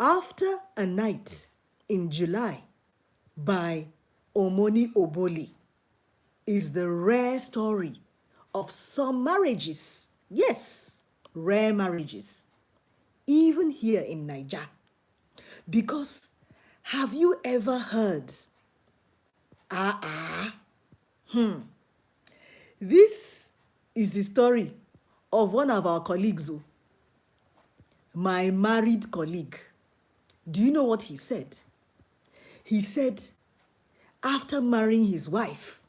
After a Night in July by Omoni Oboli is the rare story of some marriages. Yes, rare marriages, even here in Niger. Because have you ever heard? This is the story of one of our colleagues, my married colleague. Do you know what he said? He said, after marrying his wife,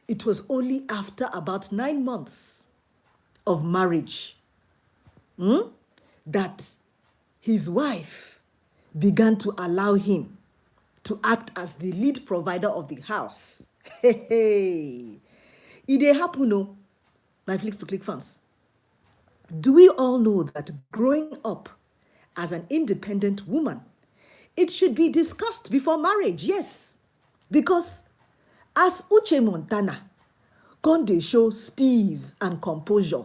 it was only after about 9 months of marriage that his wife began to allow him to act as the lead provider of the house. Hey, hey. It dey happen, oh, my Flicks to Click fans. Do we all know that growing up as an independent woman, it should be discussed before marriage? Yes, because as Uche Montana con dey show steeze and composure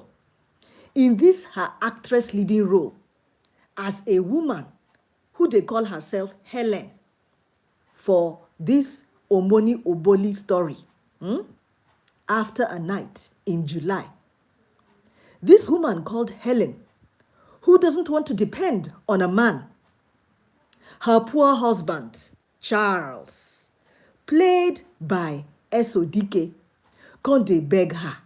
in this her actress leading role as a woman who they call herself Helen for this Omoni Oboli story, After a Night in July. This woman called Helen, who doesn't want to depend on a man. Her poor husband, Charles, played by Esodike, con dey beg her,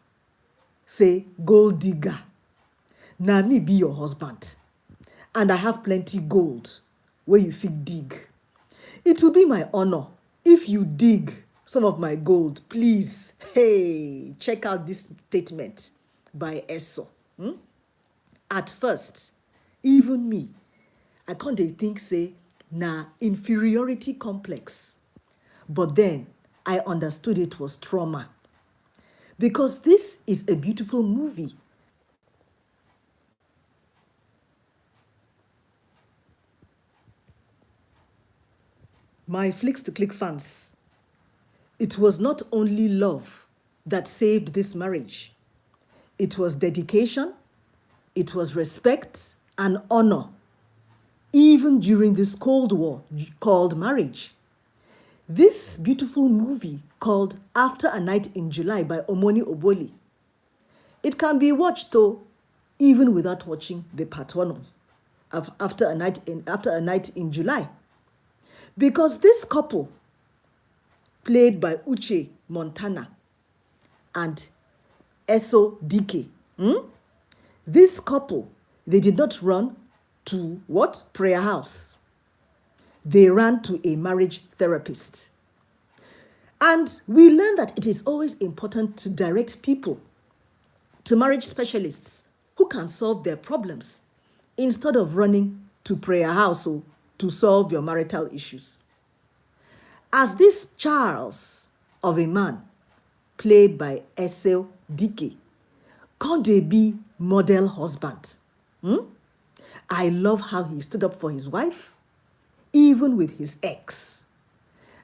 say, gold digger, na me be your husband, and I have plenty gold where you fit dig. It will be my honor if you dig some of my gold, please. Hey, check out this statement by Eso. At first, even me, I can't dey think say na inferiority complex. But then I understood it was trauma. Because this is a beautiful movie. My Flicks to Click fans, it was not only love that saved this marriage. It was dedication, it was respect and honor, even during this Cold War called marriage. This beautiful movie called After a Night in July by Omoni Oboli, it can be watched though, even without watching the part 1 of After a Night in July. Because this couple, played by Uche Montana and Eso Dike, this couple, they did not run to what? Prayer house. They ran to a marriage therapist. And we learned that it is always important to direct people to marriage specialists who can solve their problems instead of running to prayer house to solve your marital issues. As this Charles of a man, played by Eso Dike, can they be model husband? I love how he stood up for his wife, even with his ex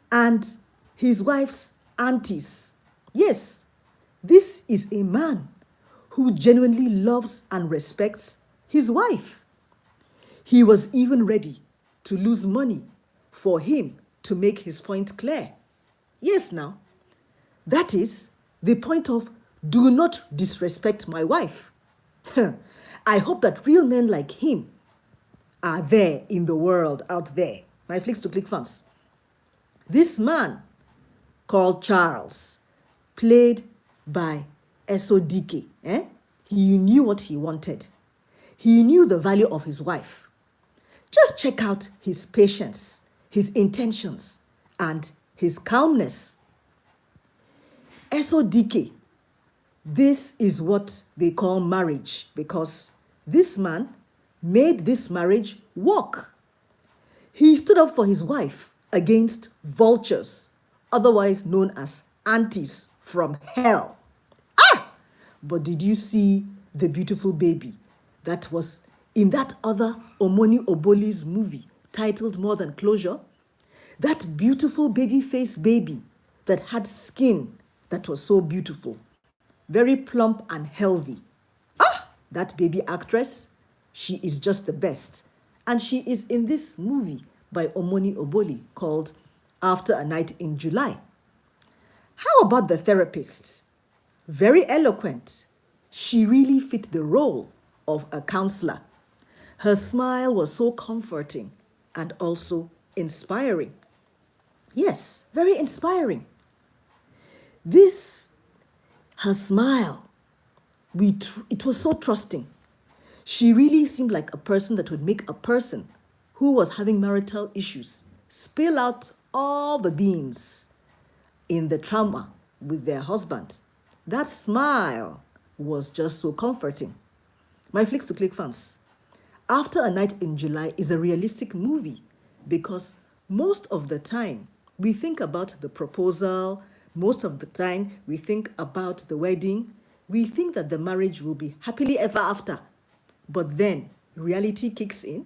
and his wife's aunties. Yes, this is a man who genuinely loves and respects his wife. He was even ready to lose money for him to make his point clear. Yes, now, that is the point of do not disrespect my wife. I hope that real men like him are there in the world out there. My Flicks to Click fans. This man called Charles, played by Eso Dike, he knew what he wanted. He knew the value of his wife. Just check out his patience, his intentions, and his calmness. Eso Dike, this is what they call marriage, because this man made this marriage work. He stood up for his wife against vultures, otherwise known as aunties from hell. But did you see the beautiful baby that was in that other Omoni Oboli's movie titled More Than Closure? That beautiful baby face baby that had skin that was so beautiful, very plump and healthy. That baby actress, she is just the best. And she is in this movie by Omoni Oboli called After a Night in July. How about the therapist? Very eloquent. She really fit the role of a counselor. Her smile was so comforting and also inspiring. Yes, very inspiring. This, her smile, it was so trusting. She really seemed like a person that would make a person who was having marital issues spill out all the beans in the trauma with their husband. That smile was just so comforting. My Flicks to Click fans, After a Night in July is a realistic movie because most of the time we think about the proposal, most of the time we think about the wedding, we think that the marriage will be happily ever after. But then reality kicks in.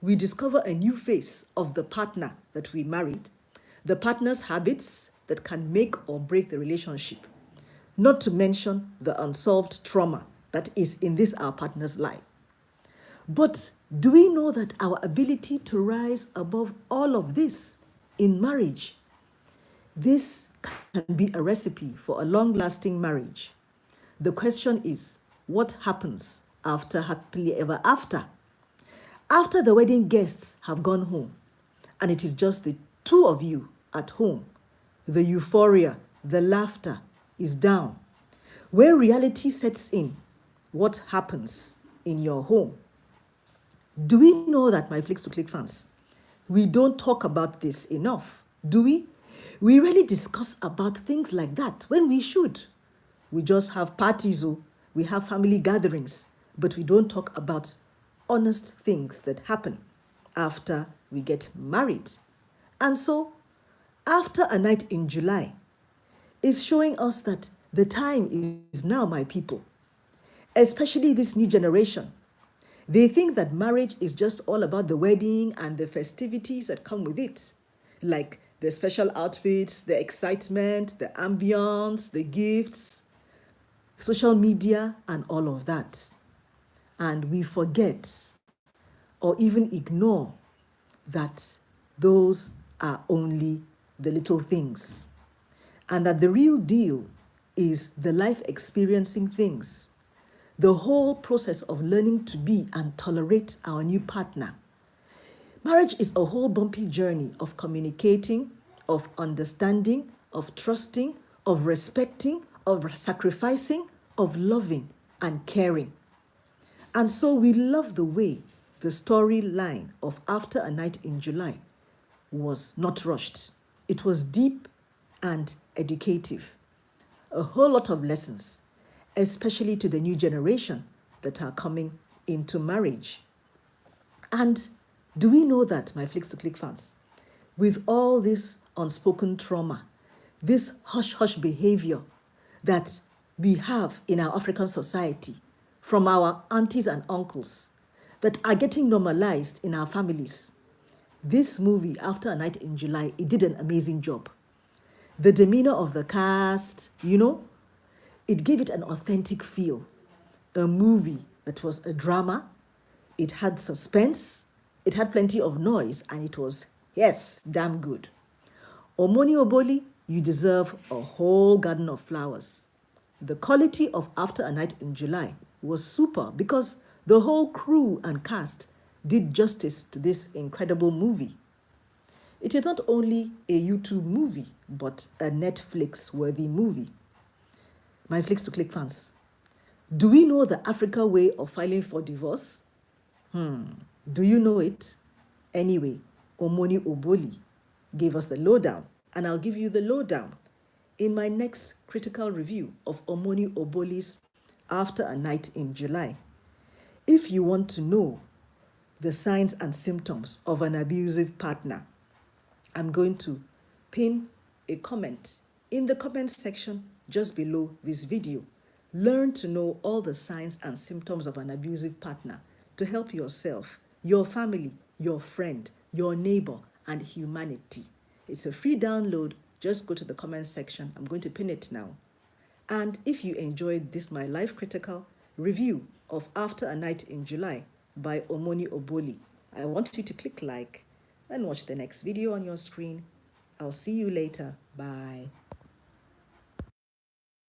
We discover a new face of the partner that we married, the partner's habits that can make or break the relationship, not to mention the unsolved trauma that is in this our partner's life. But do we know that our ability to rise above all of this in marriage, this can be a recipe for a long-lasting marriage? The question is, what happens after happily ever after? After the wedding guests have gone home, and it is just the two of you at home, the euphoria, the laughter is down. When reality sets in, what happens in your home? Do we know that, my Flicks to Click fans, we don't talk about this enough, do we? We rarely discuss about things like that when we should. We just have parties, we have family gatherings, but we don't talk about honest things that happen after we get married. And so, After a Night in July is showing us that the time is now, my people, especially this new generation. They think that marriage is just all about the wedding and the festivities that come with it, like the special outfits, the excitement, the ambience, the gifts, social media, and all of that. And we forget or even ignore that those are only the little things, and that the real deal is the life experiencing things, the whole process of learning to be and tolerate our new partner. Marriage is a whole bumpy journey of communicating, of understanding, of trusting, of respecting, of sacrificing, of loving and caring. And so we love the way the storyline of After a Night in July was not rushed. It was deep and educative. A whole lot of lessons, especially to the new generation that are coming into marriage. And do we know that, my Flicks to Click fans, with all this unspoken trauma, this hush-hush behavior that we have in our African society from our aunties and uncles that are getting normalized in our families, this movie, After a Night in July, it did an amazing job. The demeanor of the cast, it gave it an authentic feel. A movie that was a drama, it had suspense, it had plenty of noise, and it was, yes, damn good. Omoni Oboli, you deserve a whole garden of flowers. The quality of After a Night in July was super because the whole crew and cast did justice to this incredible movie. It is not only a YouTube movie, but a Netflix-worthy movie. My Flicks to Click fans, do we know the Africa way of filing for divorce? Do you know it? Anyway, Omoni Oboli gave us the lowdown, and I'll give you the lowdown in my next critical review of Omoni Oboli's After a Night in July. If you want to know the signs and symptoms of an abusive partner, I'm going to pin a comment in the comment section just below this video. Learn to know all the signs and symptoms of an abusive partner to help yourself, your family, your friend, your neighbor, and humanity. It's a free download. Just go to the comment section. I'm going to pin it now. And if you enjoyed this, my life critical review of After a Night in July by Omoni Oboli, I want you to click like and watch the next video on your screen. I'll see you later. Bye.